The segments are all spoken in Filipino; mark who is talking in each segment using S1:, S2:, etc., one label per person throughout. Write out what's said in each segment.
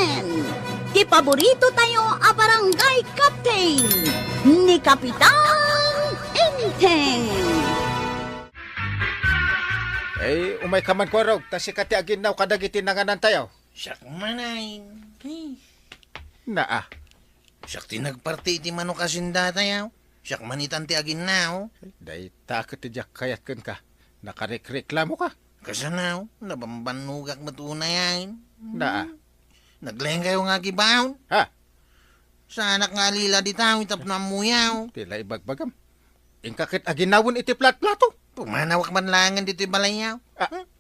S1: Inten! Ti paborito tayo a barangay captain ni Kapitan Inten!
S2: Umay kaman ko raw, tasi kati agin naw kadagiti nanganan tayo.
S3: Siyak manay.
S2: Naa,
S3: Siyak tinagparti iti mano kasinda tayo. Siyak manitan ti agin now.
S2: day takot ti jak kayat kun ka. Nakareklamo ka.
S3: Kasanaw, nabambanugak matunayan.
S2: Naa,
S3: Nagleng kayo nga gibaon.
S2: ha,
S3: Sa anak nga lila di tao, itap na muyaw.
S2: tila ibagbagam. Ingkakit aginawon iti plat-plato.
S3: Pumanawak man langan dito balayaw.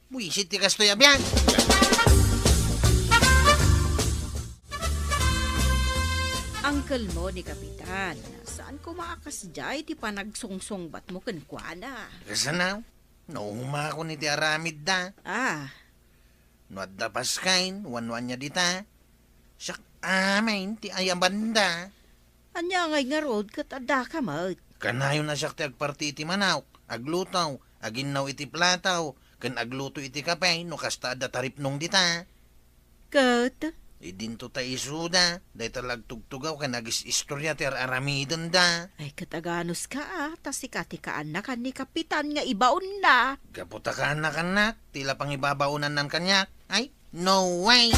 S3: Buisit ti kastoy abyan.
S4: Uncle mo ni Kapitan, saan ko maakas jay ti panagsungsong bat mo kenkwana?
S3: Kasanaw, nauhuma ako ni ti aramid da.
S4: Ah,
S3: Nuad da paskain, wanwan niya dita. Siyak amin ti ayam banda.
S4: anya ngay nga road kat ada ka mat.
S3: Kanayon na siyak ti agparti iti manaw, aglutaw, aginnaw iti plataw, kan agluto iti kapay, no kasta da taripnong dita.
S4: Kat,
S3: Idinto ta isuda, day talag tugtugaw ka nagis istorya ti aramidan da.
S4: ay kataganos ka tas ikatikaan na kan ni Kapitan nga ibaon na.
S3: Kaputa ka anak-anak, tila pang ibabaunan ng kanyak. Ay, no way!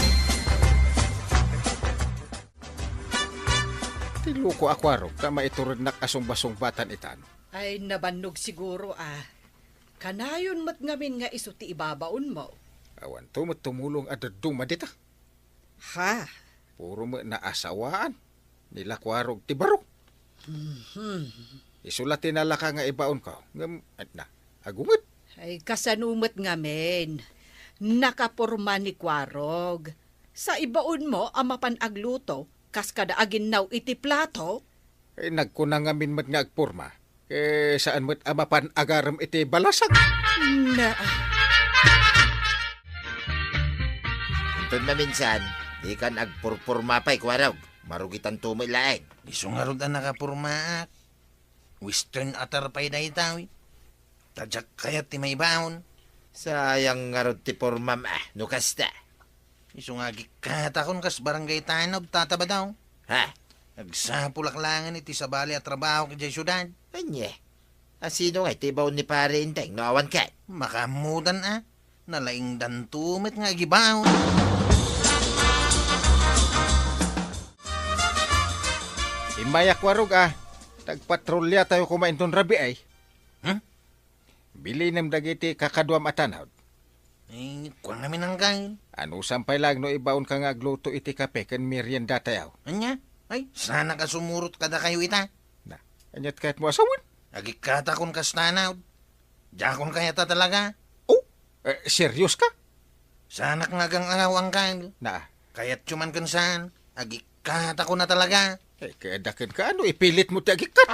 S2: Tilo ko akwaro, ka maiturod na kasong-basong-batan itan.
S5: Ay nabannog siguro Kanayon mat ngamin nga iso ti ibabaon mo.
S2: Awan to tumulong at dumadita.
S5: Ha?
S2: Puro mo naasawaan. Nila kwarog ti barok. Isulatin nala ka nga ibaon ko. Ngam, at na, agungot.
S5: Ay kasanumat ngamin. Nakaporma ni Kwarog. Sa ibaon mo amapan agluto, kas kada aginnaw iti plato.
S2: Nagkunang ngamin mat nga agporma. Saan mo't amapan agaram iti balasag?
S5: Na,
S6: Ito na minsan, di ka nagpurpurma pa'y kwarog. Marugitan tumay laeng.
S3: Iso nga ron nakapurmaak. Western atar pa'y da itaw. Tadyak kayat ti may baon.
S6: Sayang nga ron ti pormam nukasta.
S3: Iso nga gikatakon kas barangay tanob tataba daw.
S6: Ha?
S3: Nagsapulaklangan iti sabali at trabaho kay syudad.
S6: Anye? Asino nga iti baon ni pare inteng, noawan ka?
S3: Makamudan Nalaing dantumit nga gibaon.
S2: Imaya kwarog tagpatrolya tayo kumain ton rabi ay. Bili ng dagiti kakaduam atanaw.
S3: Kuwang namin ang kain.
S2: Ano sampay lang no ibaon ka nga agluto iti kape kan merienda tayo.
S3: Anya? Ay, sana ka sumurot kada kayo ita.
S2: Na, anyat kahit mo asawan.
S3: Agikatakon kas tanaw. Jakon kaya ta talaga.
S2: Serious ka?
S3: Sana nga gang ang kain.
S2: Na,
S3: Kaya't cuman kan saan. Agikatakon na talaga.
S2: kaya dakin ka ano, ipilit mo ti agikat.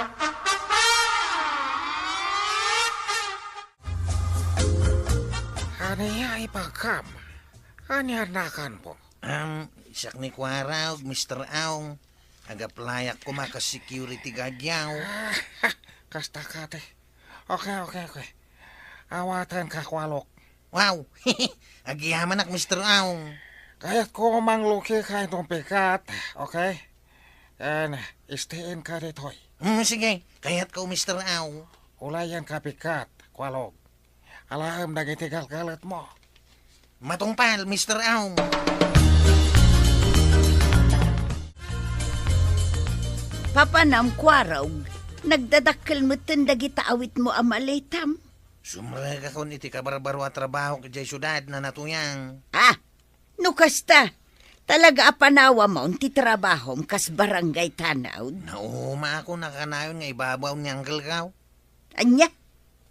S2: Aniya ipagkam. Aniya nakan po.
S3: Isak ni Kwaraw, Mr. Aong. Agaplayak ko maka-security guard yaw.
S2: Kasta ka te. Okay. Awatan ka kwalok.
S3: Wow! Agiyaman ak, Mr. Aong.
S2: Kaya't ko mangluki ka itong pikat. Okay? And stayin ka ditoy.
S3: Sige, kaya't ka, Mr. Aong.
S2: Ulayan ka pikat, kwalok. Alam na gitigal-galat mo.
S3: Matungpal, Mr. Aong.
S4: Papanam kwarog, nagdadakkel mo dagita awit mo amalitam.
S3: Sumraga ko iti kabarbaro at trabaho kay syudad na natuyang.
S4: Nukasta, talaga apanawa mo ti trabahom kas barangay tanaw.
S3: Nauma ako nakanayon nga ibabaw ni Uncle Kaw.
S4: Anya?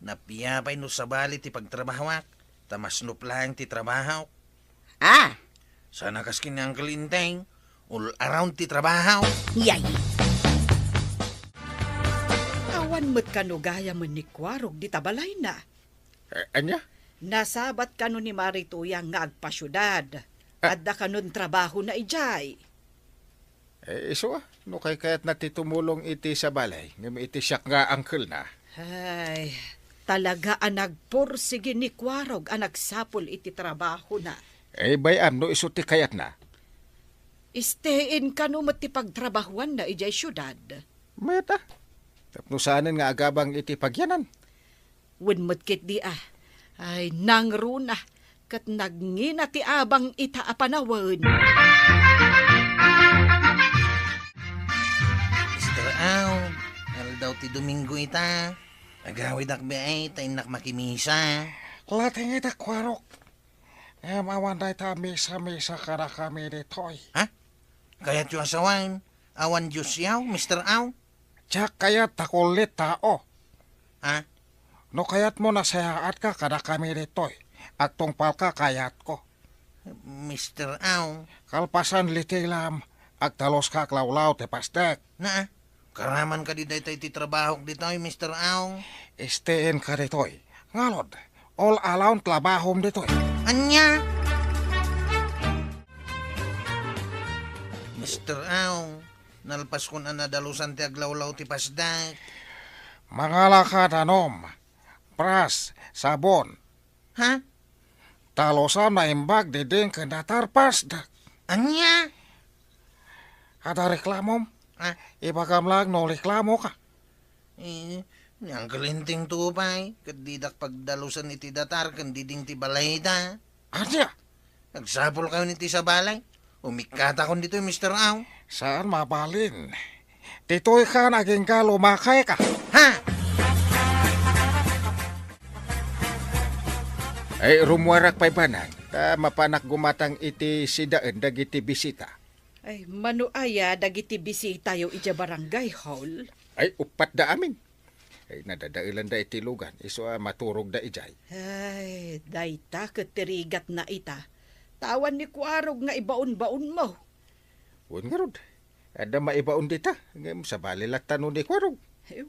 S3: Napiyapay no sabali ti pagtrabahawak. Tamas no lang ti trabaho. Sana kaskin ni Uncle Inteng. All around ti trabaho.
S4: Yay.
S5: Awan mo't kanugaya mo ni Kwarog di tabalay na.
S2: Anya?
S5: Nasabat kano ni Marituyang nga agpasyudad. Adda kanon trabaho na ijay.
S2: Iso no kay kaya't natitumulong iti sa balay. Ngam iti siyak nga uncle na.
S5: Ay, talaga ang nagpursige ni Kwarog ang nagsapol iti trabaho na.
S2: Bayam no iso ti kayat na.
S5: Istein ka no ti pagtrabahuan na ijay syudad.
S2: Meta. Tapno saanin nga agabang iti pagyanan.
S5: Wenmet kit di Ay, nangruna. Kat nagngina ti abang ita apanawan.
S3: Mr. Au, daw ti Domingo ita. Agawid akbe ay tayo makimisa.
S2: Lating ita kwarok. Mawanday ta misa-misa kada kami ditoy.
S3: Ha? Kaya't yung asawan, awan Diyos yaw, Mr. Au?
S2: Tsak kayat takulit tao.
S3: Ha?
S2: No kayat mo nasayaat ka kada kami ditoy. At tungpal ka kayat ko.
S3: Mr. Au?
S2: Kalpasan litilam. At talos ka klawlaw te pastek.
S3: Na, karaman ka di tayo ti trabaho ditoy, Mr. Au?
S2: Istiin ka ditoy. Ngalod. All around tlabahom ditoy.
S3: Anya? Mr. Au, nalpas ko na nadalusan ti aglawlaw ti pasdak.
S2: Mga lakad anom. Pras, sabon.
S3: Ha?
S2: Talosan na imbag diding kendatar pasdak.
S3: Anya?
S2: Ada reklamom.
S3: Ha?
S2: Ibagam lang no reklamo ka.
S3: Yang kelinting tupay, kadidak pagdalusan iti datar, kandiding ti balay da.
S2: Anya?
S3: Nagsapol kayo niti sa balay. Umikata ko dito, Mr. Au.
S2: Saan mabalin? Ditoy ka naging ka lumakay ka.
S3: Ha?
S2: Ay rumwarak pa'y banay. Mapanak gumatang iti sidaan dagiti bisita.
S5: Ay, manuaya dagiti bisita yo ija barangay hall.
S2: Ay upat da amin. Ay nadadailan da iti lugan. Iso maturog da ijay.
S5: Ay, dayta ketirigat na ita. Tawan ni Kuarog nga ibaon-baon mo.
S2: Wen nga rod. Ada maibaon dita. Ngem sa balilat tanong ni Kwarog.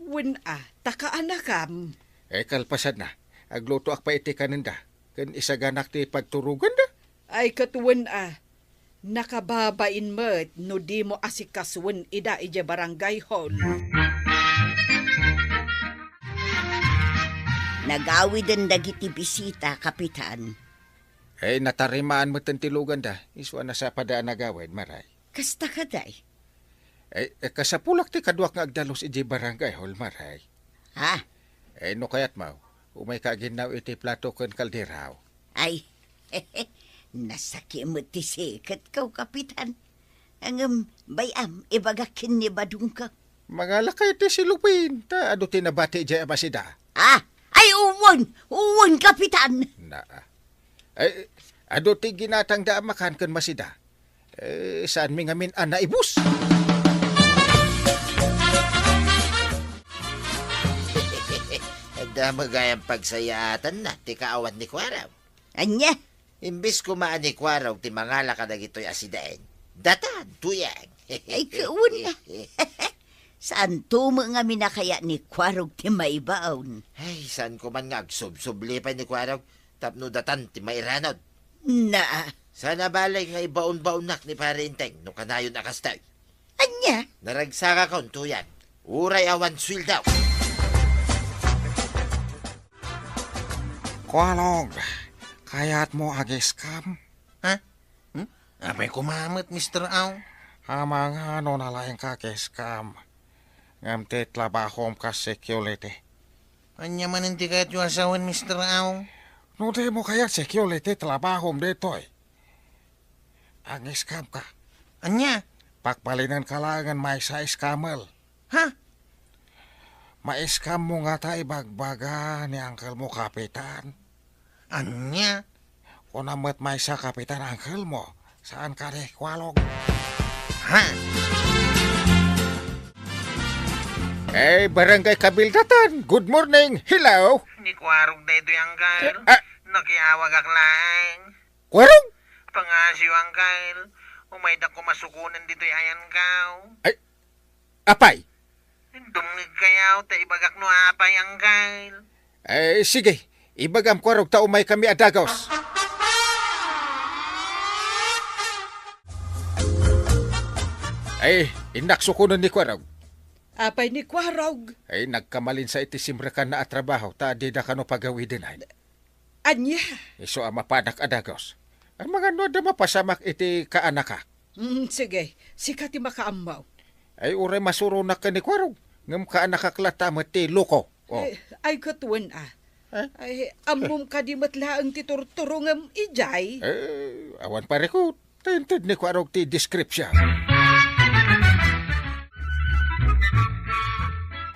S5: Wen takaanakam.
S2: Ay kalpasan na. Agluto ak pa iti kaninda. Kan isaganak ti pagturugan da.
S5: Ay katuwen nakababain mo no di mo asikaswen ida ija barangay hall.
S1: Nagawi din dagiti bisita, Kapitan.
S2: Ay natarimaan mo tilugan da. Iswa na sa padaan nagawin, maray.
S1: Kasta ka day.
S2: Ay kasapulak ti kaduak nga agdalos iji barangay hol, maray.
S1: Ha?
S2: Ay no kayat mau. Umay kaginaw iti plato ken kalderaw.
S1: Ay, nasakimot ti sikat kaw, Kapitan. Ang bayam, ibagakin ni badung ka.
S2: Mga lakay ti silupin. Ta ado tinabati iji amasida.
S1: Ay, uwan, Kapitan.
S2: Na. Ay, ado ti ginatang da makan ken masida. Saan mi ngamin naibus?
S6: Da magayang pagsayaatan na, ti kaawat ni Kwaraw.
S1: Anya?
S6: Imbis kumaan ni Kwaraw, ti mangala ka na gito'y asidain. Datan, tuyang.
S1: Ay, kaun na. Saan tumo nga minakaya ni Kwarog ti maibaon?
S6: Ay, saan ko man nga agsubsubli pa ni Kwaraw, tapno datan ti mairanod.
S1: Na,
S6: Sana balay nga ibaon-baonak ni Parinteng, no kanayon akastay.
S1: anya?
S6: Naragsaka kon, tuyang. Uray awan swil daw.
S2: Kualog, kayat mo agiskam?
S3: Ha? Apay kumamot, Mr. Au?
S2: Amang ano na laing kagiskam. Ngam ti tlabahom ka security.
S3: Anya man hindi kaya't yung asawan, Mr. Au?
S2: No di mo kaya security tlabahom ditoy. Agiskam ka.
S3: Anya?
S2: Pakbalinan kalangan may sa iskamal.
S3: Ha?
S2: Maiskam mo nga ta ibagbaga ni angkel mo, Kapitan.
S3: Anya?
S2: Kung namat may sa Kapitan angkel mo, saan ka rin, Kualog?
S3: Ha?
S2: Eh, Barangay Kabildatan, good morning, hello?
S3: Ni Kwarog na ito yung Kyle. Nakiawag ak lang.
S2: Kualog?
S3: Pangasyo ang Kyle. Umayda ko masukunan dito yung ayan kaw.
S2: Apay?
S3: Dumig kayaw, ta ibagak no apay ang Kyle.
S2: Eh, sige, ibagam Kualog ta umay kami adagos. Ay, inaksukunan ni Kualog.
S5: Apay ni Kwarog.
S2: Ay, nagkamalin sa itisimrakan na at trabaho, ta di na kano pagawi din ay.
S5: Anya?
S2: Iso ang mapanak adagos. Ang mga noda mapasamak iti kaanaka.
S5: Sige, sika ti makaamaw.
S2: Ay uray masuro na ka ni Kwarog. Ngam ka nakaklata mati loko. Oh.
S5: Ay katuan
S2: Eh?
S5: Ay, amom ka di matlaang ti turturungam ijay.
S2: Awan pare ko. Tinted ni Kwarog ti description.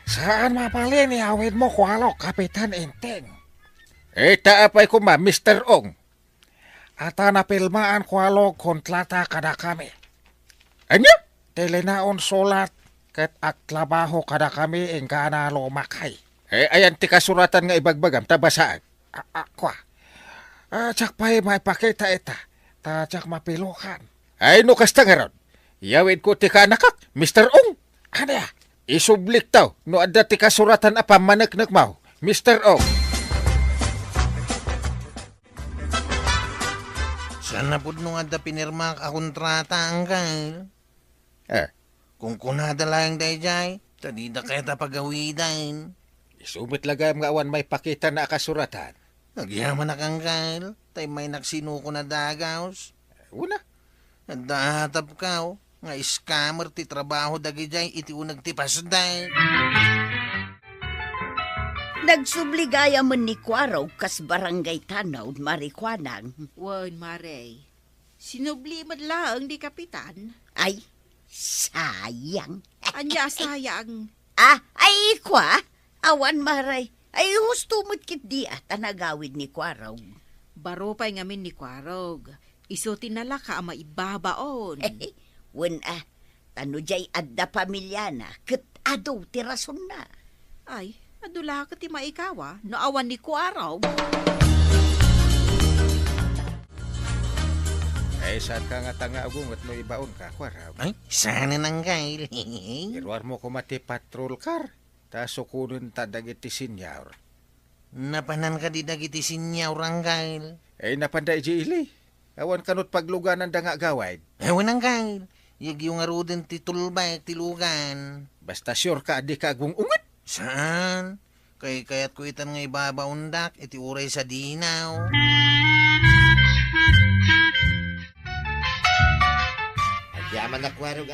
S2: Saan mapalin ni awit mo kwalo, Kapitan Enteng? Taapay ko ma, Mr. Ong. Ata na pilmaan kwalo kontlata kada kami. Anya? Telenaon solat ket aktrabaho kada kami ing kana lumakay. Ayan ti kasuratan nga ibagbagam, tabasaan. Kwa. Tsak pa'y maipakita ita. Tsak mapilukan. Ay no kasta nga ron. Yawid ko ti kanakak, Mr. Ong. Ano ya? Isublik taw, no adda ti kasuratan apa manaknak mau, Mr. Ong.
S3: Sana po nung adda pinirma ka kontrata, Uncle. Kung kunada lang dayjay, tadi da kaya ta pagawidan.
S2: Isumit lagam nga awan may pakita na kasuratan.
S3: Nagyaman na Uncle, tay may nagsinuko na dagaws.
S2: Una,
S3: Nadahatap ka, nga scammer ti trabaho dagijay iti unag ti pasday.
S1: Nagsubligaya man ni Kwarog kas barangay Tanaw, Marikwanang.
S4: Wan, Mare. Sinubli madlaang di kapitan.
S1: Ay, sayang.
S4: Anya sayang.
S1: Ay, kwa? Awan maray. Ay, husto mo't kit di tanagawid ni Kwarog.
S4: Baro pa'y ngamin ni Kwarog. Iso tinala ka ama ibabaon.
S1: Wen tano jay adda pamilyana, ket ado tirason na.
S4: Ay, adula ka ti maikawa, naawan ni Kwarog.
S2: ay saan ka nga tanga agong at no ibaon ka, Kwarog.
S3: Ay, sana nang Uncle.
S2: Irwar mo ko mati patrol car. Ta sukunin ta dagiti sinyaw.
S3: Napanan ka di dagiti sinyaw, Uncle.
S2: Ay napanday ji ili. Awan kanot pagluganan da nga gawaid.
S3: Ewan Uncle. Yag yung arudin ti tulbay ti lugan.
S2: Basta sure ka di ka agong ungat.
S3: Saan? Kaya't ko itan nga ibabaundak, iti uray sa dinaw.
S6: Agyaman na Kwarog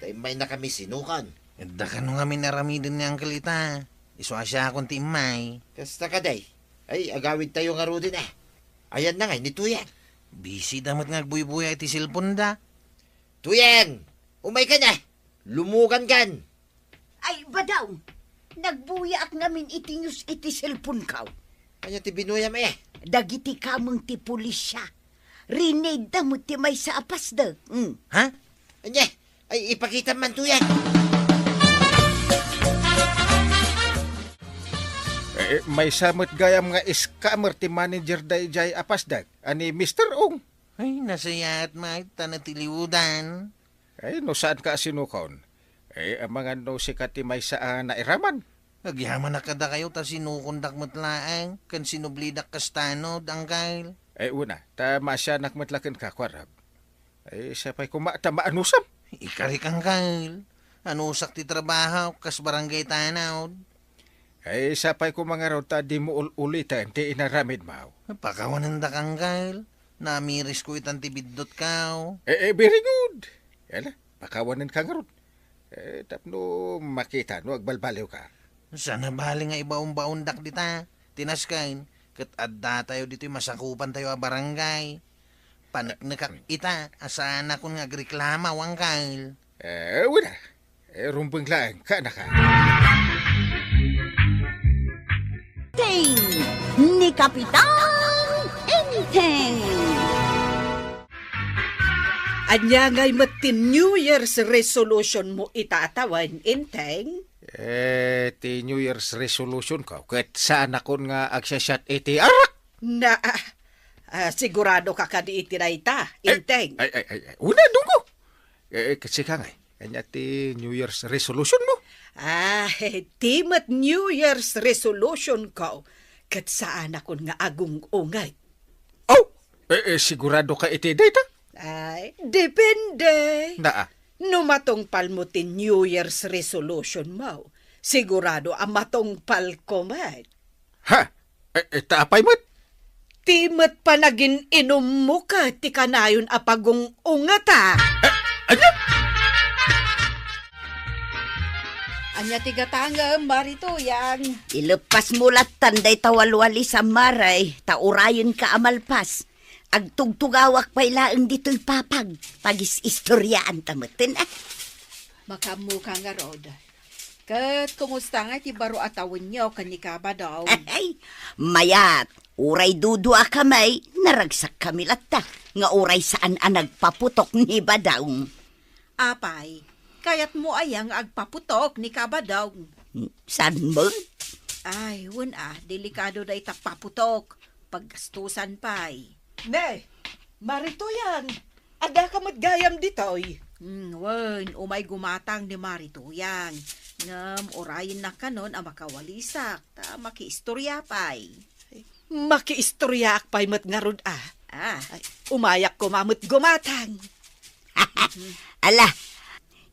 S6: Tay may na kami sinukan.
S3: Edda ka nung kami naramidin ni Uncle ita. Iswa siya akong ti imay.
S6: Kasta ka day. Ay, agawid tayo nga ro din Ayan na nga, ni Tuyang.
S3: Busy damat nga agbuy-buya iti silpon da.
S6: Tuyang! Umay ka na! Lumugan kan!
S1: Ay, badaw. Nagbuyak namin itinyos iti cellphone kaw.
S6: Kanya ti binuya mo
S1: Dagiti kamong ti pulisya. Rinade da mo ti may sa apas da.
S3: Ha?
S6: Anya, ay ipakita man Tuyang.
S2: May samot gayam nga scammer ti manager dayjay apasdag. Ani Mr. Ong.
S3: Ay, nasaya at may tanatiliudan.
S2: Ay no saan ka sinukon? Ang mga no sikat ti may sa nairaman.
S3: Agyaman na kada kayo ta sinukundak matlaang kan sinublidak kastano, Uncle.
S2: Una, tama siya nakmatlakan ka, Kwarog. Sapay kumata maanusam.
S3: Ikarik Uncle. Anusak ti trabaho kas barangay Tanaw.
S2: Sapay ko mga raw ta di mo ulitan ti inaramid mau.
S3: Pakawanan da Uncle. Namiris ko itan ti biddot kaw.
S2: Very good. Yala, pakawanan ka nga ron. Tapno makita, no agbalbaliw ka.
S3: Sana bali nga ibaon-baondak dita. Tinaskain. Kat adda tayo dito'y masakupan tayo a barangay. Panaknakak ita. Asana kung nagreklama, Uncle.
S2: Wala. Rumbang lang ka na ka.
S1: Ting ni Kapitan Enteng.
S5: Anya ngay matin New Year's resolution mo itatawan, Enteng?
S2: Ti New Year's resolution ka. Kat saan akon nga agsasyat iti arak.
S5: Na, sigurado ka kadi itinayta, Enteng.
S2: Una, dungo. Kasi ka nga, kanya ti New Year's resolution mo.
S5: Timat New Year's resolution ko. Kat saan akon nga agong ungay.
S2: Oh, sigurado ka iti data?
S5: Ay, depende.
S2: Naa.
S5: Numatongpal mo ti New Year's resolution mo. Sigurado ang matongpal ko man.
S2: Ha? Taapay mo't?
S5: Timat pa naging inom mo ka, ti kanayon apagong ungata.
S2: Anya?
S5: Anya tigatanga, Marituyang.
S1: Ilepas mulat tanday tawalwali sa maray, taurayon ka amalpas. Agtugtugawak pa'y laeng dito'y papag, pagis istoryaan tamatin
S5: Makamu ka nga rod. Kat kumusta nga ti baro atawin niyo kanikaba daw.
S1: Ay, mayat, uray dudua kamay, naragsak kami latta, nga uray saan ang nagpaputok ni Badawng.
S5: Apay, kayat mo ayang agpaputok ni kabadaw.
S1: San mo?
S5: Ay, delikado day paputok. Paggastusan pa'y.
S7: Ne, Marituyan, ada ka matgayam ditoy.
S5: Umay gumatang ni Marituyang. Ngam, orayin na kanon ang makawalisak, ta makiistorya pa'y.
S7: Makiistorya akpay mat nga rod Ay, umayak ko mamut gumatang.
S1: Ala,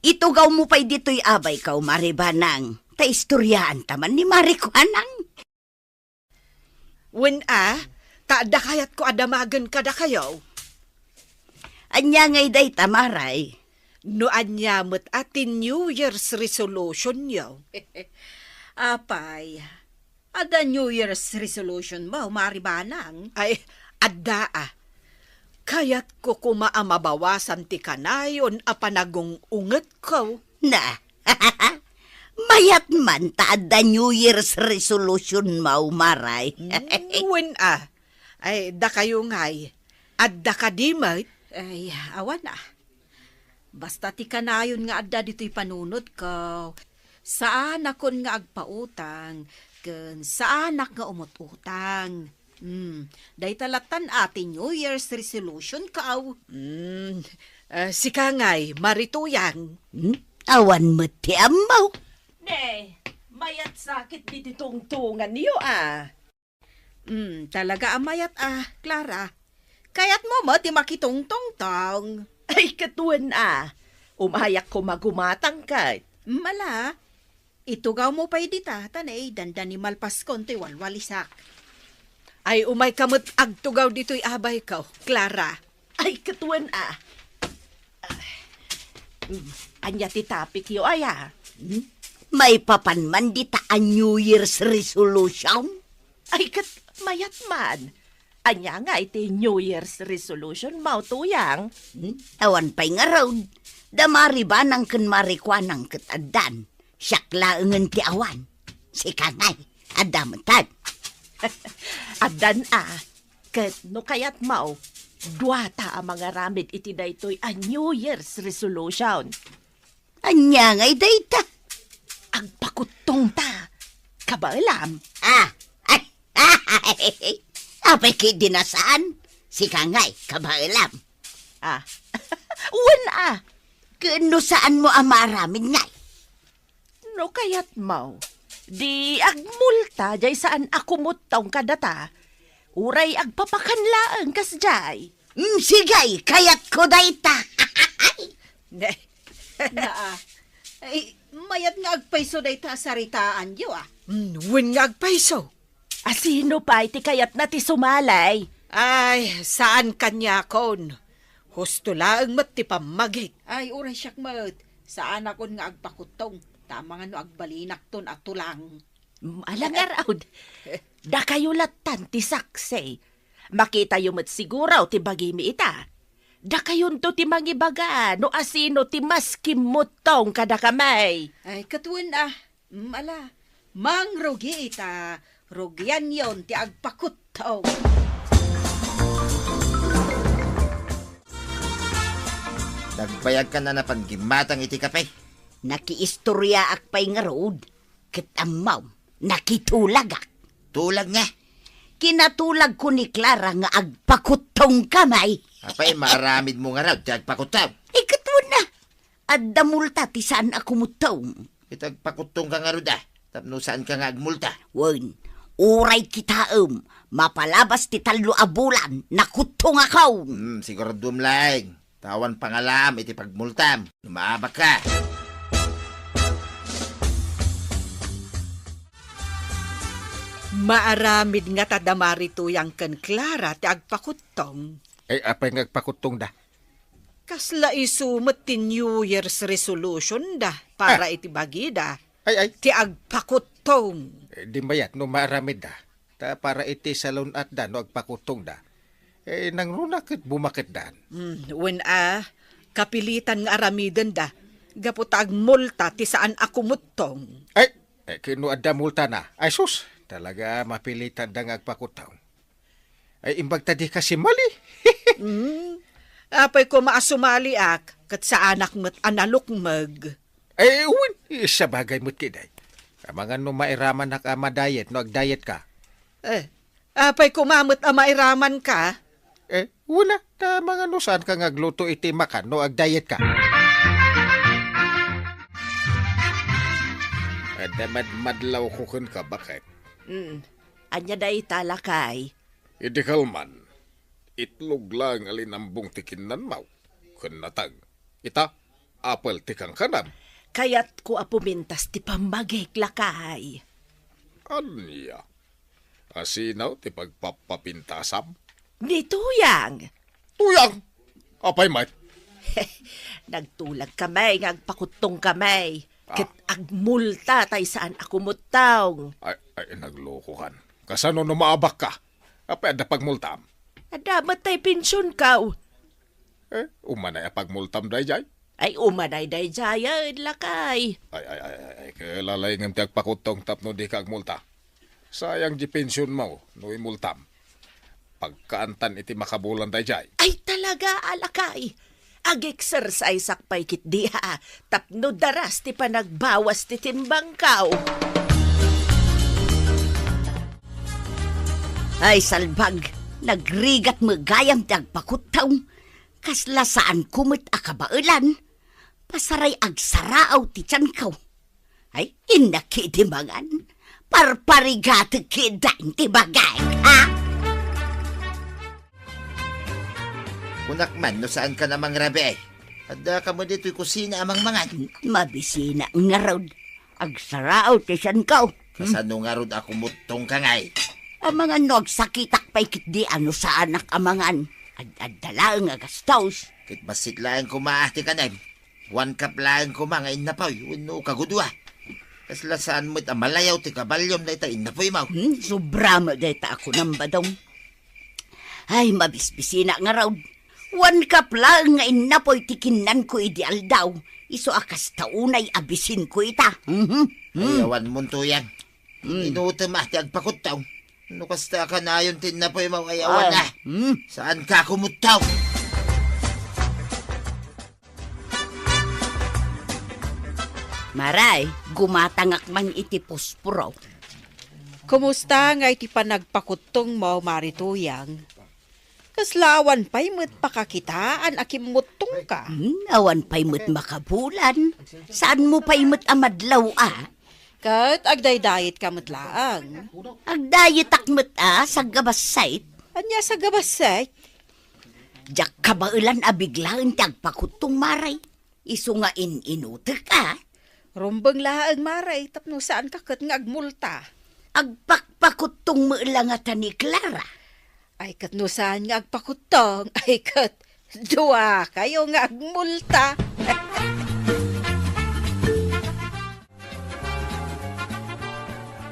S1: itugaw mo pa'y dito'y abay ka, Maribanang. Ta istoryaan taman ni Marikuanang.
S7: Taada kayat ko adamagan kada kayo.
S1: Anya ngay day tamaray.
S7: No anya mat atin New Year's resolution yo.
S5: Apay, ada New Year's resolution mo, Maribanang.
S7: Ay, adda Kayat ko kumaamabawasan ti kanayon a panagong unget ko.
S1: Na, mayat man taada New Year's resolution mo, Maray.
S7: Ay, da kayo ngay. Adda ka di mat.
S5: Ay, awan na. Basta ti kanayon nga adda dito'y panunod ko. Saan akon nga agpautang, ken saan ak nga umututang. Day talatan atin New Year's resolution ka.
S7: Sika ngay, Marituyang.
S1: Awan mo ti amaw.
S7: Ne, mayat sakit di titungtungan niyo
S5: Talaga amayat Clara. Kayat mo ti makitungtong-tong.
S7: Ay, katuan umayak ko magumatang ka.
S5: Mala, itugaw mo pa'y dita, tanay, dandan ni malpaskon to'y walwalisak.
S7: Ay, umay kamot agtugaw dito'y abay ka, Clara. Ay, katuan Anya ti topic yo
S1: May papanman di ta a New Year's resolution?
S7: Ay, mayat man. Anya nga iti New Year's resolution mautuyang.
S1: Awan pa'y nga raw. Damari ba nang ken marikwanang katadan? Siyak laengen ti awan. Si kangay, adamatad.
S7: Adan ket no kayat mau, duwata ang mga ramid iti daytoy a New Year's resolution.
S1: Anya ngay dayta.
S7: Agpakutong ta. Kabailam.
S1: Apay kay dinasaan? Si kangay, kabailam.
S7: Uwan
S1: Kano saan mo amaramin ngay?
S7: No kayat mau, di agmulta jay saan ako mutong kadata. Uray agpapakanlaan kas jay.
S1: Sigay, kayat ko dayta.
S5: Ay, mayat nga agpayso day ta saritaan yo
S7: Wen nga agpayso. Asino pa iti kayat na ti sumalay? Ay, saan kanya kon? Husto laang mat ti pamagik.
S5: Ay, uray siyak mat. Saan akon nga agpakutong. Tama nga no agbalinak ton at tulang.
S7: Alangar aud. Da kayo latan ti sakse. Makita yung mat siguraw ti bagimi ita. Da kayon to ti mangibaga no asino ti mas kimutong kada kamay.
S5: Ay, katuan Ala, mang rugi ita. Rugyan yon ti agpakutong.
S6: Nagbayag ka na panggimatang iti kapay.
S1: Nakiistorya akpay nga road. Kitamaw, nakitulagak.
S6: Tulag nga.
S1: Kinatulag ko ni Clara nga agpakutong kamay.
S6: Apay, maramid mo nga raw, tiyagpakutaw.
S1: Ikato na. Adda multa ti saan ako mutong.
S6: Itagpakutong ka nga ro tapno saan ka nga agmulta.
S1: Wen, uray kitaem. Mapalabas ti talo a bulan. Nakutong akaw.
S6: Siguro dumlaing. Tawan pangalam iti pagmultam. Lumaabak ka.
S7: Maaramid nga tadamari tuyang ken Clara ti agpakutong.
S2: Ay, apay nga agpakutong da.
S5: Kasla isumet ti New Year's resolution da para iti bagi da.
S2: Ay,
S5: Ti agpakutong.
S2: di mayat no maramid da. Ta para iti salon at da no agpakutong da. Nang runakit bumakit dan.
S5: When kapilitan nga aramiden da. Gaputag multa ti saan ako mutong.
S2: Ay, kinuad da multa na. Ay sus, talaga mapilitan da nga agpakutong. Ay imbag tadi kasi mali.
S5: Apay ko maasumali kat sa anak mo't analukmag.
S2: Ay, uwin, isa bagay mo't kiday. Mga no mairaman na ka madayet, no agdayet ka.
S5: Apay ko mamot mairaman ka.
S2: Wala, ta mga no saan ka ngagluto iti makan, no agdayet ka. Madlaw ko kun ka, bakit?
S7: Anya day talakay.
S2: Idikalman, itlog lang alinambong tikinan mau. Kun natag, ita, apel tikang kanam.
S7: Kaya't ko apumintas ti pambagik lakay.
S2: Anya? Asinaw ti pagpapapintasam?
S7: Ni Tuyang.
S2: Tuyang! Apay mat?
S7: Nagtulag kamay, ngagpakutong kamay. Kit agmulta tay saan ako mutaw.
S2: Ay, naglokohan. Kasano no maabak ka? Apay ada pagmultam.
S7: Adamat tay pensyon kaw.
S2: Umanay pagmultam day jay?
S7: Ay umanay day jaya lakay.
S2: Ay, kalalay ngam ti agpakutong tapno di ka agmulta. Sayang di pensyon mo, no imultam. Pagkaantan iti makabulan day jay.
S7: Ay talaga alakay. Ag-exercise akpay kit diha. Tapno daras ti panagbawas ti timbang kaw.
S1: Ay, salbag, nagrigat mo gayam ti agpakutaw. Kasla saan kumit akabailan. Pasaray agsaraaw ti tiyan kaw. Ay, inakidimangan. Parparigati kidan ti bagay, ha?
S6: Kunak man, no saan ka namang rabi ay? Ada ka mo dito'y kusina amang mangan.
S1: Mabisina nga rod. Agsaraaw ti tiyan kaw.
S6: Kasano nga rod ako mutong kangay.
S1: Ang mga nagsakitak pa'y kitdi ano sa anak amangan. Ad-adala nga gastos.
S6: Kit basit lang kumaati ka na. 1 cup lang kumangain na pa. Uno kagudwa. Kasla saan mo't amalayaw ti kabalyom na ita inapoy mo.
S1: Sobra mo deta ako ng badong. Ay, mabisbisina nga raw. 1 cup lang nga inapoy tikinan ko ideal daw. Iso akas taunay abisin ko ita.
S6: Ayawan mo to yan. Inuutamah ti agpakutaw. No kasta ka na yun tinapoy mo ayawan na. Saan ka kumutaw?
S1: Maray, gumatangak man iti puspuro.
S5: Kumusta nga iti panagpakutong mo, Marituyang? Kaslawan pa'y mo't pakakitaan akim mutong ka.
S1: Awan pa'y mo't makabulan. Saan mo pa'y mo't amadlaw
S5: Kat agday-dayet ka matlaang.
S1: Agdayitak mo't sa gabasayt.
S5: Anya sa gabasay?
S1: Jak kabailan abiglaan tagpakutong maray. Iso nga inutek
S5: Rumbang laang maray, tapno saan ka kat nga agmulta.
S1: Agpakpakutong mo lang ni Clara.
S5: Ay kat no saan nga agpakutong, ay kat duwa kayo nga agmulta.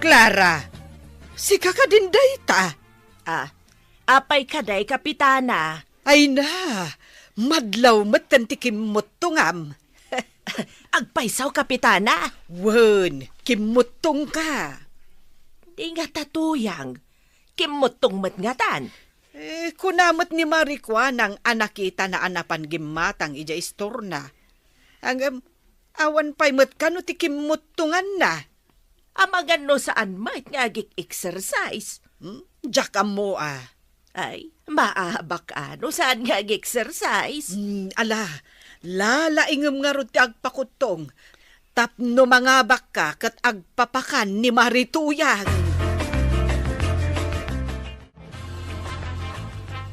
S5: Clara, si kakadinday ta.
S7: Apay kaday kapitana.
S5: Ay na, madlaw matantikim mutungam.
S7: Agpaysaw kapitana.
S5: Wen, kimutong ka.
S7: Di nga tatuyang. Kimutong matngatan.
S5: Kunamot ni Marikwa nang anakita na anapan gimatang ija istorna. Ang awan pa'y matkano ti kimutungan na.
S7: Amagan no saan mat nga exercise.
S5: Diyak mo
S7: Ay, maabak no saan nga exercise.
S5: Ala, lalaingam nga ro ti agpakutong. Tapno mga baka kat agpapakan ni Marituyang.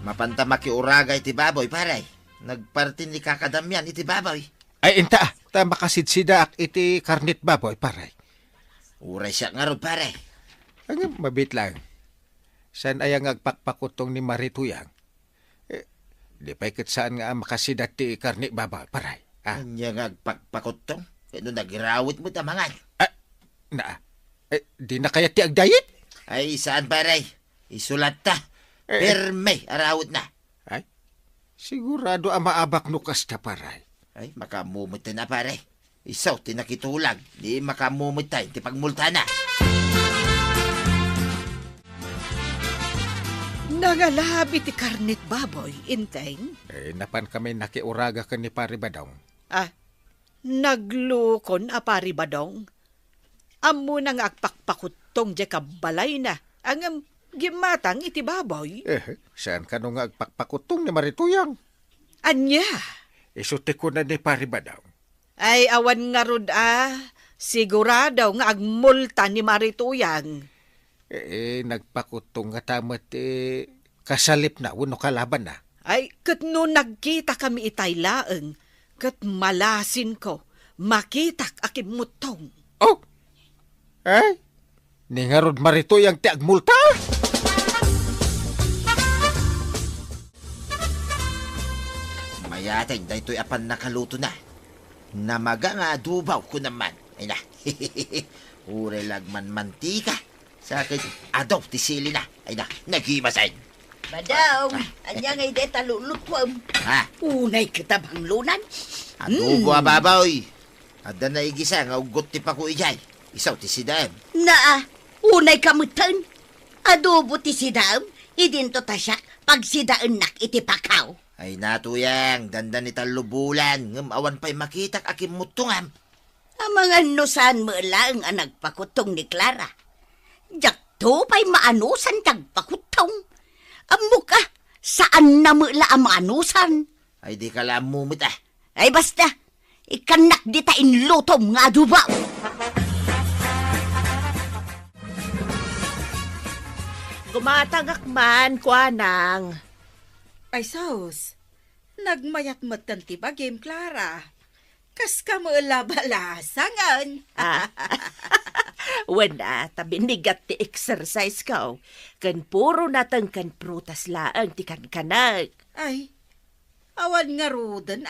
S6: Mapanta makiuragay iti baboy, paray. Nagpartin ni kakadamyan iti baboy.
S2: Ay, inta, ta makasidsida ak iti karnit baboy, paray.
S6: Uray siya nga ron, paray.
S2: Ang mabit lang. San ayang agpakpakutong ni Marituyang? Di pa ikit saan nga makasidat ti karni baba, paray.
S6: Anya nga agpakpakutong. Kano nagirawit mo tamangan.
S2: Di na kaya ti agdayit?
S6: Ay, saan paray? Isulat ta. Perme, arawit na.
S2: Ay, sigurado ang maabak nukas ta, paray.
S6: Ay, makamumit na pare. Isaw, tinakitulag. Di makamumit tayo, ti pagmulta na.
S5: Nangalabi ti karnit baboy, inteng.
S2: Napan kami nakiuraga ka ni Pari Badong.
S5: Naglukon a pari badong. Amo nang agpakpakutong di kabalay na. Ang gimatang iti baboy.
S2: Saan ka nung agpakpakutong ni Marituyang?
S5: Anya?
S2: Isuti ko na ni Pari Badong.
S5: Ay awan nga rod sigurado nga agmulta ni Marituyang.
S2: Nagpakutong nga tamat kasalip na, wano kalaban na.
S5: Ay, kat no nagkita kami itay laeng, kat malasin ko, makitak akim mutong.
S2: Oh! Ay, ningarod Marituyang ti agmulta?
S6: Mayatay, dahito'y apan nakaluto na. Namaga nga adubaw ko naman. Ay na, ure lagman mantika. Sa akin, adaw, tisili na. Ay na, naghimasay.
S1: Badong, anya ngay de talulutwam. Unay kita bang lunan?
S6: Adugo ababaw, Ada na igisa nga ugot ti paku ijay. Isaw ti sidam.
S1: Unay kamutan. Adobo ti sidam, idinto ta siya pag sidaan nak iti pakaw.
S6: Ay natuyang, dandan ni talubulan, ngam awan pa'y makitak akim mutungam.
S1: Ang mga nusan mo lang ang nagpakutong ni Clara. Jakto pa'y maanusan tagpakutong. Amo ka, saan na mo la ang maanusan?
S6: Ay di ka lang mumit
S1: Ay basta, ikanak di ta inlutom nga dubaw.
S7: Gumatagak man, kuanang.
S4: Ay, sos. Nagmayat matan ti bagim, Clara. Kas ka mo labalasangan.
S7: Wala, tabinigat ti exercise ka. Kan puro natang kan prutas laang ti kankanag.
S4: Ay, awan nga rodan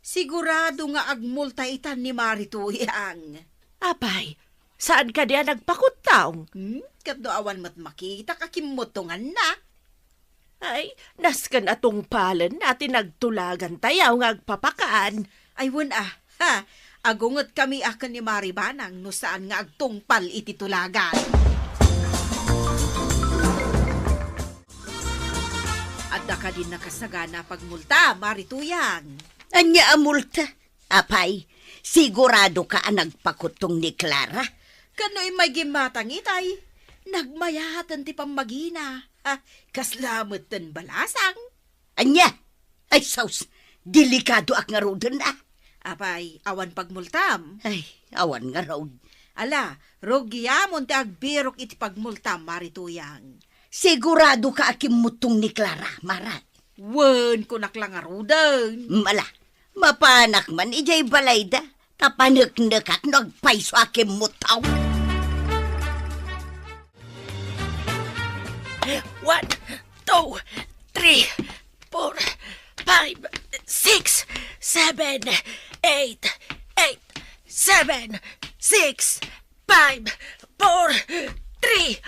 S4: Sigurado nga agmulta itan ni Marituyang.
S7: Abay, saan ka diya nagpakutaw?
S4: Katdo awan mat makita kakimutungan na.
S7: Ay, naskan atong palan natin nagtulagan tayaw nga agpapakaan.
S4: Ay, agungot kami akan ni Maribanang no saan nga agtungpal iti tulagan. Adda ka din nakasagana pagmulta, Marituyang.
S1: Anya amulta? Apay, sigurado ka ang nagpakutong ni Clara?
S4: Kano'y may gimatang itay. Nagmayatan ti pamagina. Kaslamot ten balasang.
S1: Anya? Ay, saus, delikado ak nga rodan
S4: Apay, awan pagmultam.
S1: Ay, awan nga rod.
S4: Ala, rogyamon ti agbirok iti pagmultam, Marituyang.
S1: Sigurado ka akim mutong ni Clara, marat.
S4: Wen ko naklang arudan.
S1: Mala, mapanak man ijay balayda. Tapanek-nekak nagpaiso akim mutaw.
S7: 1, 2, 3, 4, 5, 6, 7, 8, 8, 7, 6, 5, 4, 3,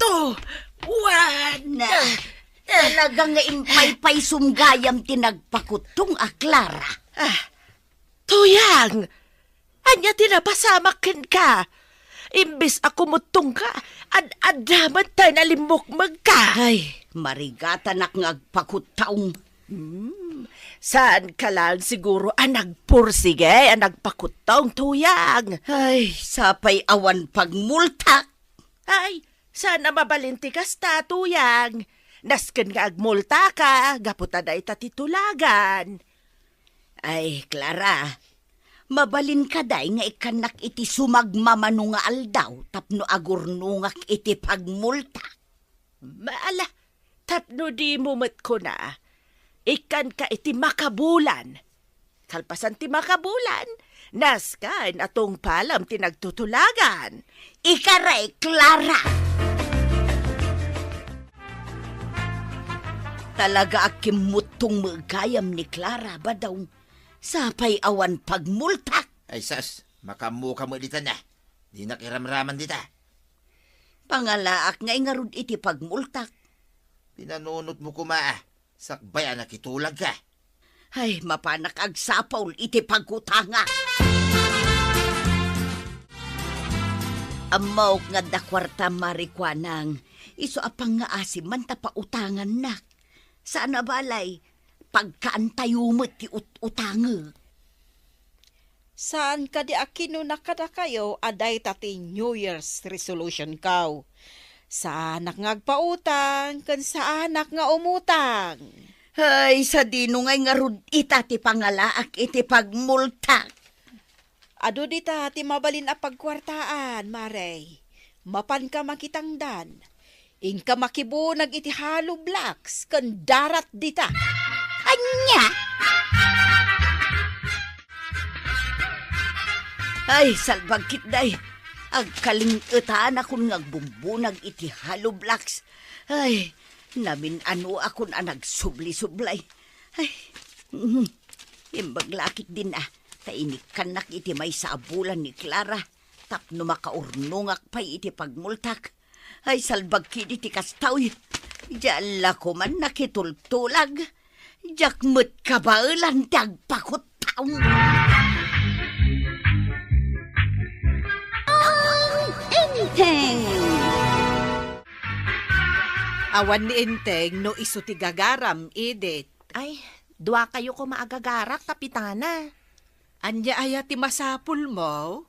S7: 2, 1.
S1: Talagang nga impay-pay sumgayam tinagpakutong Clara.
S7: Tuyang! Anya tinapasamakin ka. Imbis ako mutong ka, ad-adaman tayo nalimukmag ka.
S1: Ay, marigatan ak ngagpakutaong.
S7: Saan ka lang siguro nagpursige, nagpakutaong tuyang.
S1: Ay, sapay awan pagmulta.
S7: Ay, sana mabalinti ka sta, tuyang. Nasken nga agmulta ka, gaputa da itatitulagan.
S1: Ay, Clara, mabalin ka day nga ikanak iti sumagmamano nga aldaw tapno agurnungak iti pagmulta.
S7: Maala, tapno di mumit ko na. Ikan ka iti makabulan. Kalpasan ti makabulan, naskan atong palam tinagtutulagan.
S1: Ikaray, Clara! Talaga akimutong magayam ni Clara ba daw? Sapay awan pagmultak.
S6: Ay sas, makamuka mo dita na. Di nakiramraman dita.
S1: Pangalaak nga ingarod iti pagmultak.
S6: Pinanunot mo kumaa. Sakbay nakitulag ka.
S1: Ay, mapanak agsapaw iti pagkutanga. Amaw nga dakwarta marikwanang, iso apang nga asim man tapautangan nak. Saan balay, pagkaantayumot ti utanga.
S5: Saan ka di akino nakada kayo aday tati New Year's resolution kaw? Sa anak nga agpautang, kan sa anak nga umutang.
S1: Ay, sa dino ngay nga rud ita ti pangalaak iti pagmultak.
S5: Ado dita ti mabalin a pagkwartaan, Marey. Mapan ka makitangdan. Ingka makibunag iti halo blocks, kan darat dita.
S1: Anya? Ay, salbagkit day. Agkalingutan akong ngagbumbunag iti hollow blocks. Ay, namin ano akong nagsubli-sublay. Ay, imbaglakit din Tainikan nak iti may saabulan ni Clara. Tapno makaurnungak pa'y iti pagmultak. Ay, salbagkit iti kastaw. Diyala ko man nakitultulag. Jakmut kabailan tagpakutaw. Enteng!
S5: Awan ni Enteng no iso ti gagaram, Edith.
S7: Ay, dua kayo ko maagagarak, Kapitana.
S5: Anya aya ti masapul mo?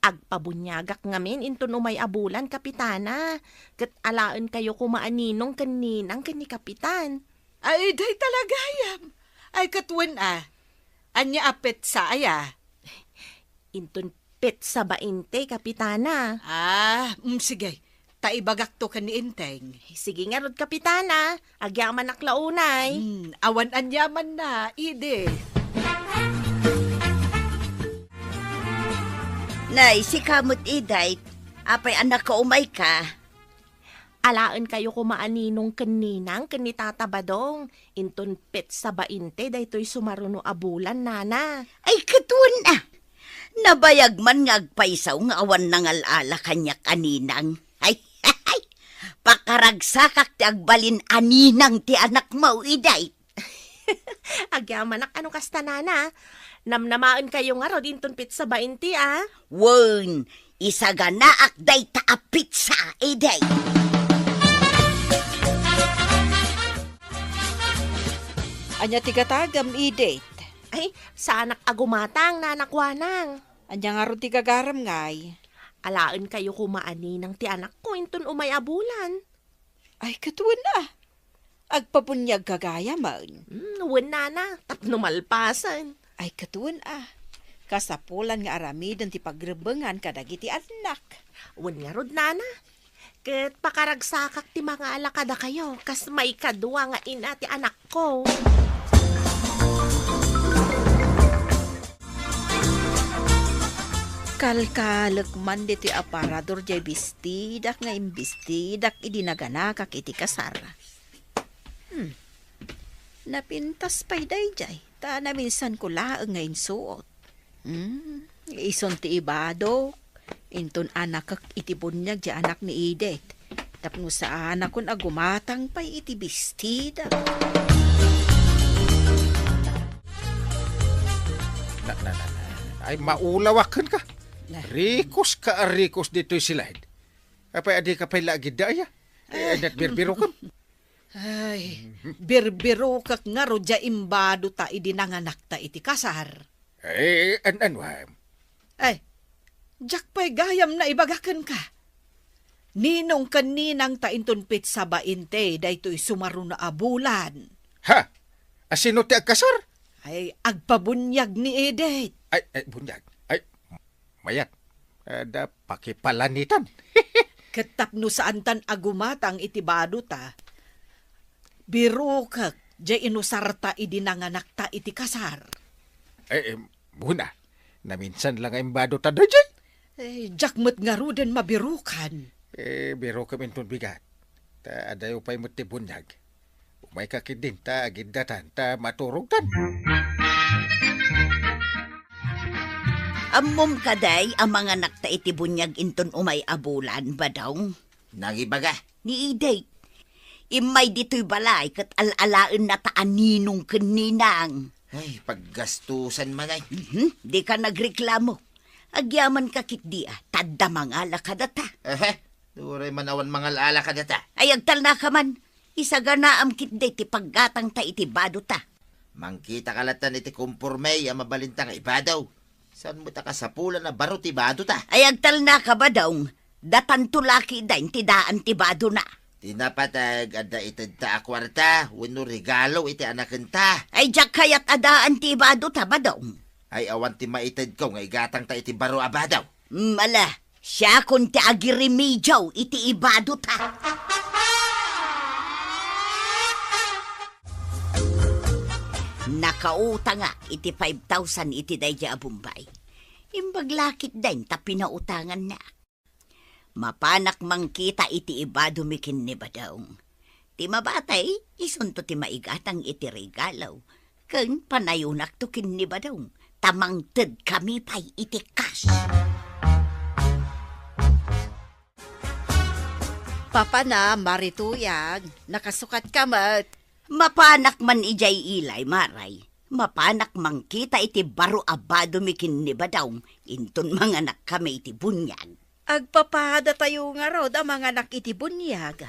S7: Agpabunyagak ngamin into no may abulan, Kapitana. Kat alaan kayo kumaaninong kaninang kani Kapitan.
S5: Ay, day talagayam. Ay, katwan Anya apet sa aya.
S7: Inton pet sa bainte, Kapitana.
S5: Sige. Taibagak to ka ni Enteng.
S7: Sige nga rod, Kapitana. Agyaman naklaunay.
S5: Awan anyaman na, Edith.
S1: Nay, si kamot iday, apay anak ka umay ka.
S7: Alaan kayo kumaaninong kaninang kanitatabadong. Inton pet sa bainte, daytoy sumaruno abulan, Nana.
S1: Ay, katun Nabayag man nga agpaisaw nga awan nangalala kanya kaninang. Ay, pakaragsakak ti agbalin aninang ti anak mo, iday.
S7: Agyaman ano kasta, Nana. Namnamaan kayo nga rod inton pet sa bainte,
S1: Wen, isaganaak day taapit sa iday.
S5: Anya tigatagam, Edith.
S7: Ay, sa anak agumatang, nanakwanang.
S5: Anya nga ro tigagaram ngay.
S7: Alaan kayo kumaani ng ti anak ko inton umay abulan.
S5: Ay, katuwan Agpabunyag kagaya man.
S7: Wen, Nana, tapno malpasan.
S5: Ay, katuwan Kasapulan nga aramid ti pagrebengan kadagiti anak.
S7: Wen nga rod, Nana. Ket pakaragsakak ti mga alakada kayo, kas may kadwa nga ina ti anak ko.
S5: Kalkalek man diti aparador jay bistidak nga imbistidak idinaganakak iti kasar. Napintas pa'y day jay. Ta na minsan ko laang nga insuot. Ison ti ibado. Inton anak kak iti bunyag di anak ni Edith. Tapno sa anak kon agumatang pa'y iti bistida.
S2: Ay, maulawakan ka. Rikos ka rikos dito'y silahid. Apay adi ka pa'y lagi daya. Net birbiro ka.
S5: Ay, birbiro kak nga ro dya imbado ta idinanganak ta iti kasar.
S2: Anwam.
S5: Ay, jak pa'y gayam na ibagakan ka. Ninong kaninang ta intunpit sa bainte, daytoy sumaro na abulan.
S2: Ha? Asino ti agkasar?
S5: Ay, agpabunyag ni Edith.
S2: Ay, bunyag. Ay, mayat. Da pakipalanitan.
S5: Katapno saan tan agumatang itibado ta. Biro kak, jay inusarta idinanganak ta iti kasar.
S2: Buna. Naminsan lang ang bado ta da jay.
S5: Jakmet nga ro den mabirukan.
S2: Biro kami itong bigat. Ta adayo pa'y mati bunyag. may kakidinta agindatan ta maturugtan.
S1: Ammom kaday ang mga nakta iti bunyag inton umay abulan ba daw?
S6: Nagibaga.
S1: Ni Iday, imay dito'y balay kat alalaan na taan ninong kaninang.
S6: Ay, paggastusan man ay.
S1: Di ka nagreklamo. Agyaman ka kit di tadda mga lakadata.
S6: Duray manawan mga ala ka data.
S1: Ay agtal na ka man, isaganaam kit di ti paggatang ta iti bado ta.
S6: Mangkita kalatan iti kumpurmay ang mabalintang ibadaw. Saan mo ta kasapulan na baro ti bado ta?
S1: Ay agtal na ka ba daw, datan tulaki dahin ti daan ti bado na.
S6: Tinapatag ada itad ta akwarta, wano regalo iti anakan ta.
S1: Ay jak kayat adaan ti bado ta ba daw?
S6: Ay awan ti maitad ko nga igatang ta iti baro abadaw.
S1: Mala, siya kun ti agirimidyaw iti ibado ta. Nakauta nga iti 5,000 iti dayja Bombay. Imbaglakit din ta pinautangan na. Mapanak mangkita iti ibado mikin ni Badong. Ti mabatay, isunto ti maigatang iti regalaw. Ken panayunak to kin ni Badong. Tamangted kami pay iti cash.
S5: Papa na, marituyag. Nakasukat ka mat.
S1: Mapanak man ijay ilay, maray. Mapanak mangkita iti baro abado mikin ni Badong. Inton mga anak kami iti bunyag.
S5: Agpapada tayo nga raw da mga anak iti bunyag.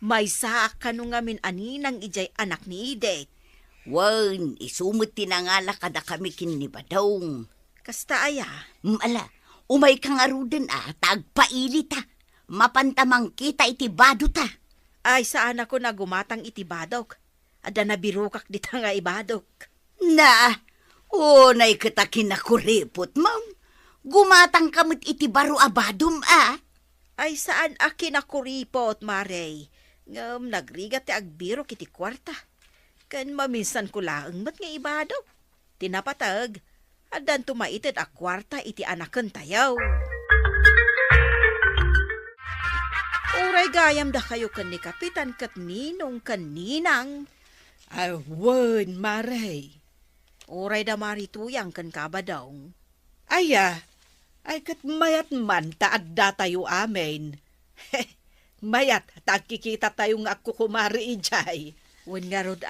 S5: May saak ka nung ngamin aninang ijay anak ni Idet.
S1: Wan, isumot tinangala kada kami kin ni Badong.
S5: Kasta aya.
S1: Ala, umay kang aruden tagpailit mapantamang kita iti bado ta.
S5: Ay saan ako nagumatang iti badok. Ada nabirukak dita nga ibadok.
S1: Na, unay kita kinakuripot, ma'am. Gumatang kamit iti baro abadom
S5: Ay saan akin ako ripot, Marey. Ngam nagrigat ti agbirok iti kwarta. Kan maminsan ko laang mat nga ibadok. Tinapatag, adan tumaited a kwarta iti anaken tayaw. Uray gayam da kayo kan ni Kapitan kat ninong kaninang.
S4: Ay, wan, Marey.
S5: Uray da marituyang kan kabadong.
S4: Aya, ay kat mayat man taadda tayo amin. Mayat, tagkikita tayo nga ako kumari ijay.
S5: Wen nga rod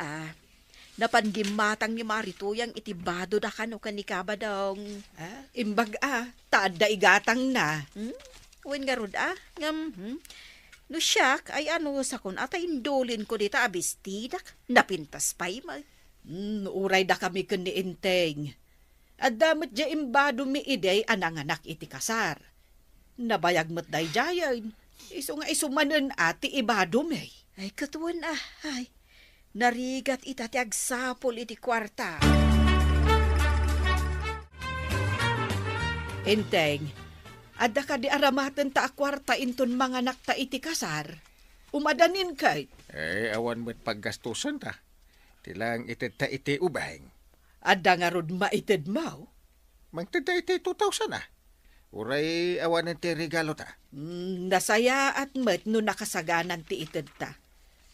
S5: napangimatang ni marituyang itibado da kano kan ni kabadong.
S4: Imbag taadda igatang na.
S5: Wen nga rod no siyak ay ano sa kun atay indulin ko dita abistidak napintas pay mag.
S4: Uray da kami kun ni Inteng. At damit ja imbado mi iday anang anak iti kasar. Nabayag mat day jayan. Iso nga isumanen ati ibado may.
S5: Ay katuan ay. Narigat itati agsapol iti kwarta.
S4: Inteng, adda ka di aramatan ta akwarta inton mga nakta iti kasar. Umadanin kay.
S2: Awan mo't paggastusan ta. Tilang ited ta iti ubahing.
S4: Adda nga rod maited mau.
S2: Mangted ta iti 2,000 Uray awan ti regalo ta.
S4: Nasaya at met no nakasaganan ti ited ta.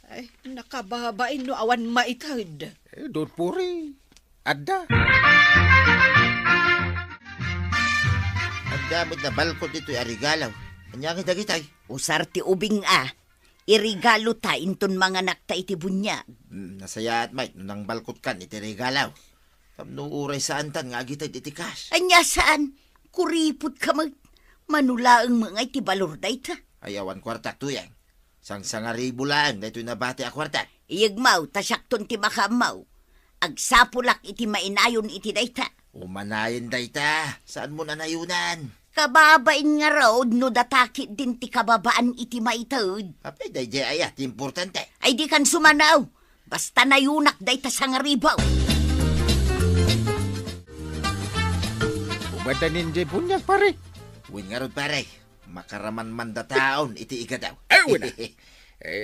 S4: Ay, nakababain no awan maitad.
S2: Don't worry. Adda.
S6: Ang damit na balkon dito'y arigalaw. Anyang itagitay.
S1: Usar ti ubing irigalo ta inton mga nakta iti bunyag.
S6: Nasaya at may, nang balkot kan iti regalaw. Tamno uray saan tan nga agitay iti cash.
S1: Anya saan? Kuripot ka manulaang mga iti balorday ta.
S6: Ayawan kwartak tuyang. Sang-sangaribo lang, dahito nabati a kwartak.
S1: Iyagmaw, tasyakton ti makamaw. Agsapulak iti mainayon iti dayta.
S6: Umanayin dayta, saan mo nanayunan?
S1: Kababain nga raw, no datakit din ti kababaan iti maitod.
S6: Apay, dayjay ayat, importante.
S1: Ay di kan sumanaw, basta nayunak dayta sangaribaw.
S2: Umadanin jay bunyag pare.
S6: Uwin nga ron pare, makaraman manda taon iti igadaw.
S2: Ay, wala.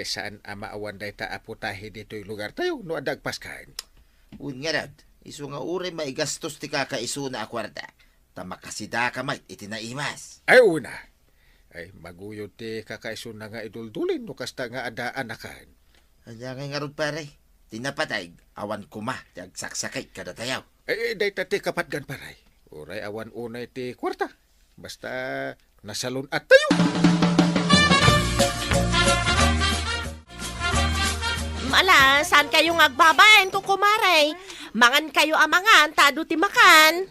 S2: Saan amaawan day ta aputahe dito'y lugar tayo no adagpas kain?
S6: Uwin nga ron, iso nga uri may gastos ti kakaiso na akwarta. Tamakasida ka may itinaimas.
S2: Ay, una. Ay, maguyod ti kakaiso na nga iduldulin no kasta nga adaan na kain.
S6: Anya nga ron pare, Tinapatay, awan kuma, ti agsaksakay kada tayaw.
S2: Day tati kapatgan paray. Uray awan unay ti kwarta. Basta nasalon at tayo.
S7: Mala, saan kayo ngagbabayan ko kumaray? Mangan kayo amangan, tado ti makan.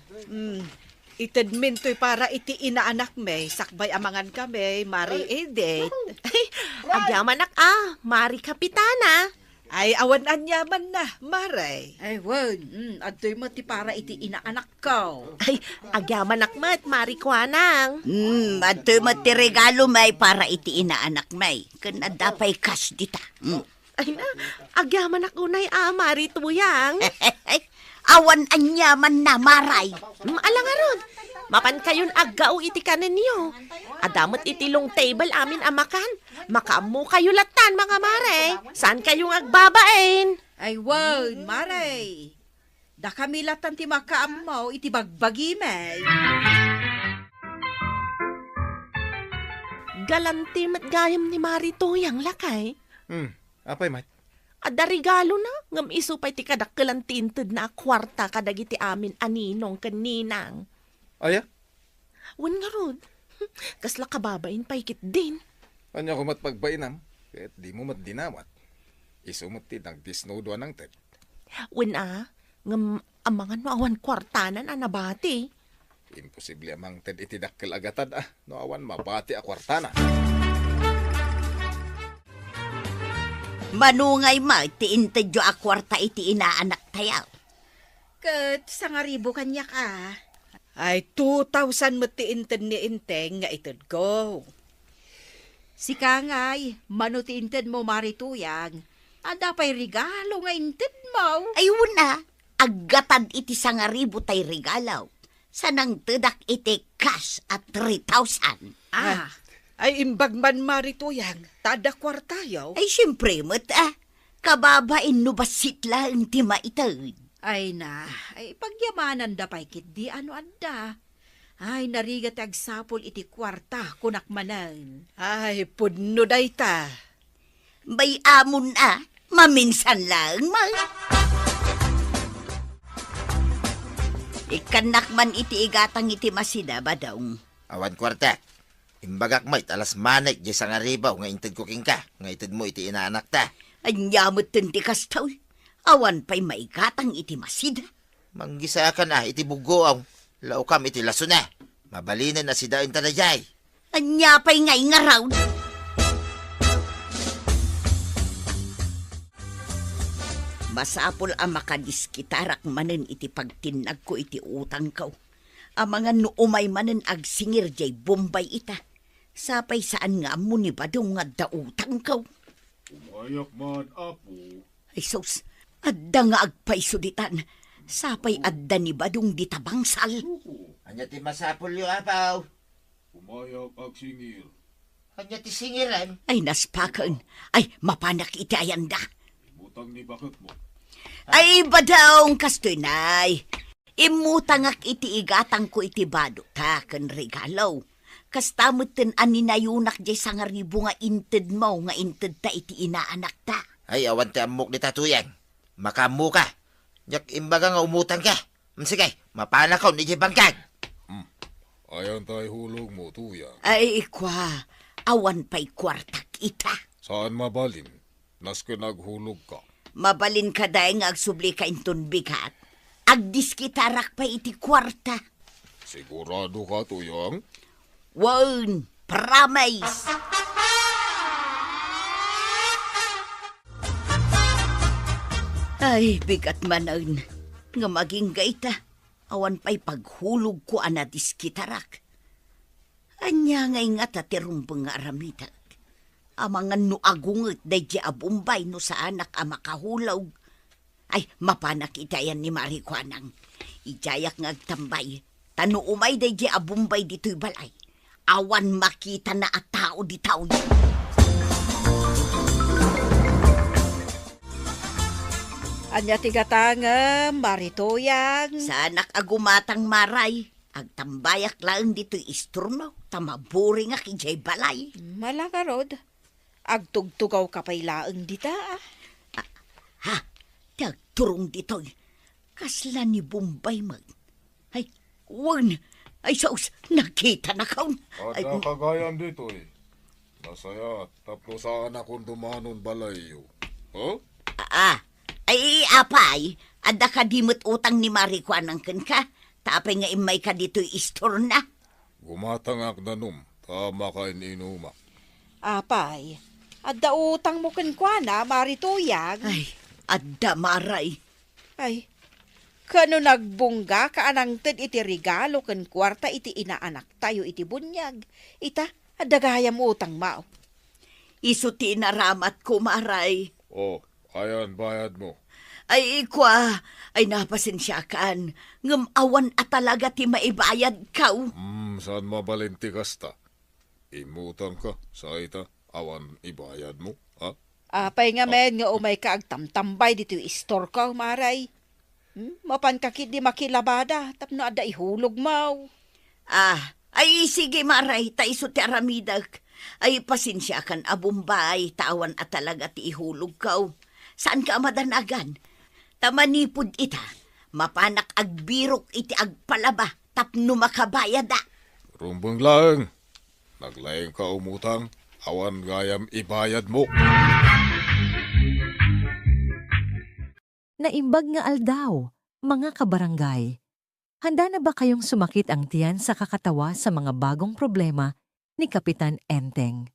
S4: Itadmin to'y para iti inaanak may, sakbay amangan kami, Mari Edith.
S7: Ay, agyaman Mari Kapitana.
S4: Ay, awan anyaman na, Maray.
S5: Ay, wan, adoy mo ti para iti inaanak ko.
S7: Ay, agyaman mat, Mari Kwanang.
S1: Ato mo ti regalo may para iti inaanak may. Kan adapay cash dita.
S7: Ay na, agyaman unay Mari Tuyang.
S1: Awan anyaman na, Maray.
S7: Alangaron, mapan kayon aggaw iti kanin niyo. Adamot iti long table amin amakan. Makaamu kayo latan, mga Mare. Saan kayong agbabain?
S5: Ay, wan, Maray. Da kami latan ti makaam mo, iti bagbagi may.
S7: Galanti mat gayam ni Mari Tuyang lakay.
S2: Apay, Mike?
S7: Ada regalo na, ngam iso pa'y ti kadakkelan tinted na kwarta kadagiti amin aninong kaninang.
S2: Aya?
S7: Wan nga rod, kasla kababain pa'y kit din.
S2: Anya ko matpagbainam, kahit di mo matdinawat. Iso mo ti nagdisnodo ng ted.
S7: Wan ngam amangan mo awan kwartanan anabati.
S2: Imposible amang ted iti dakkel agatad no awan mabati a kwartana.
S1: Manungay ma, ti intedyo a kwarta iti inaanak tayaw.
S5: Kat, sangaribo kanya ka.
S4: Ay, 2,000 mo ti inted ni Inteng nga itad ko.
S5: Si Kangay, manutinted mo marituyang. Ada pa'y regalo nga inted mo.
S1: Ay, wala. Aggatad iti sangaribo tay regalaw. Sanang tedak iti cash at 3,000.
S4: Ay, imbag man Marituyang, tada kwartayaw.
S1: Ay, siyempre mo't kababain no basit lang ti maitad.
S5: Ay na, ay pagyamanan da pa'y kit di ano adda. Ay, narigat agsapol iti kwarta kunak manan.
S4: Ay, pudno day ta.
S1: May amon maminsan lang Ikanak man iti igatang iti masida badong.
S6: Awan kwarta. Imbagak mo't alas manay di sa nga ribaw nga intid ko king ka. Nga intid mo iti inaanak ta.
S1: Anyamot tinti kastaw. Awan pa'y maigatang iti masida.
S6: Manggisa ka na iti bugoaw. Laukam iti laso na. Mabalinan na si dain tanayay.
S1: Anya pa'y ngay nga raw. Masapol ang makadiskitarak manen iti pagtinag ko iti utang ko. Ang mga nuumay manen agsingir jay Bombay ita. Sapay saan nga mo ni badong nga dautang ko.
S8: Umayak man, apo.
S1: Ay sos, adda nga agpaisuditan. Sapay adda ni badong ditabangsal.
S6: Anya ti masapol yung apaw.
S8: Umayak ag singir.
S6: Anya ti singiran.
S1: Ay naspakan. Ay mapanak iti ayanda.
S8: Imutang ni bakit mo.
S1: Ay badong kastunay. Imutangak iti igatang ko iti bado ta ken regalaw. Kastamutin aninayunak jay sangaribo nga inted mo nga inted ta iti inaanak ta.
S6: Ay awan ti amok ni tatuyan. Makamu ka. Nyak imbaga nga umutang ka. Sige, mapanakaw ni jay bangkag.
S8: Ayan tayo hulog mo, tuya.
S1: Ay ikwa, awan pa'y kwartak ita.
S8: Saan mabalin? Naske naghulog ka.
S1: Mabalin ka dahi nga agsubli ka inton bigat. Agdiskitarak pa iti kwarta.
S8: Sigurado ka, tuyang?
S1: Wan, promise. Ay, bigat manan. Nga maging gaita. Awan pa'y paghulog ko anadiskitarak. Anya ngay nga tatirumbang nga aramitak. Amangan no agunget day di abumbay no sa anak makahulaw. Ay, mapanak itayan ni Marikwanang. Ijayak nga agtambay. Tano umay day di abumbay dito'y balay. Awan makita na at tao di tao.
S4: Anya tigatanga, Marituyang.
S1: Sa anak agumatang maray. Agtambayak lang dito'y isturno. Tamaburi nga kijay balay.
S4: Malakarod. Agtugtugaw ka pa'y laang dita.
S1: Ha? Tagturong ditoy. Kasla ni Bombay mag. Ay, wan. Ay, sus, nakita na kaon. Ay,
S8: Ada kagayam dito eh. Masaya, tapno saan akong dumanon balayo. Huh?
S1: Ay, apay. Ada ka dimot utang ni Marikwanang ka. Tapay nga imay ka dito'y istor na.
S8: Gumatangak na num, tama ka inuma.
S4: Apay, adda utang mo kenkwana, marituyag.
S1: Ay, ada maray.
S4: Ay, kano nagbungga ka anang ted iti regalo ken kwarta iti inaanak tayo iti bunyag. Ita, adda gayam utang mao.
S1: Iso ti naramat ko, maray.
S8: Oh, ayan bayad mo.
S1: Ay, ay napasensyakan. Ngamawan at talaga ti maibayad kaw.
S8: Saan mabalinti kasta? Imutang ka, sa ita, awan ibayad mo, ha?
S4: Apay nga men nga umay ka agtamtambay dito istor ka, maray. Mapan kakit di makilabada, tapno ada ihulog mau.
S1: Ay sige maray, taiso ti aramidag. Ay pasensyakan abumbay, tawan at talaga ti ihulog kaw. Saan ka madanagan? Tamanipod ita, mapanak agbirok iti agpalaba, tapno makabayada.
S8: Rumbang lang. Naglayang ka umutang, awan gayam ibayad mo.
S9: Naimbag nga aldaw, mga kabarangay. Handa na ba kayong sumakit ang tiyan sa kakatawa sa mga bagong problema ni Kapitan Enteng?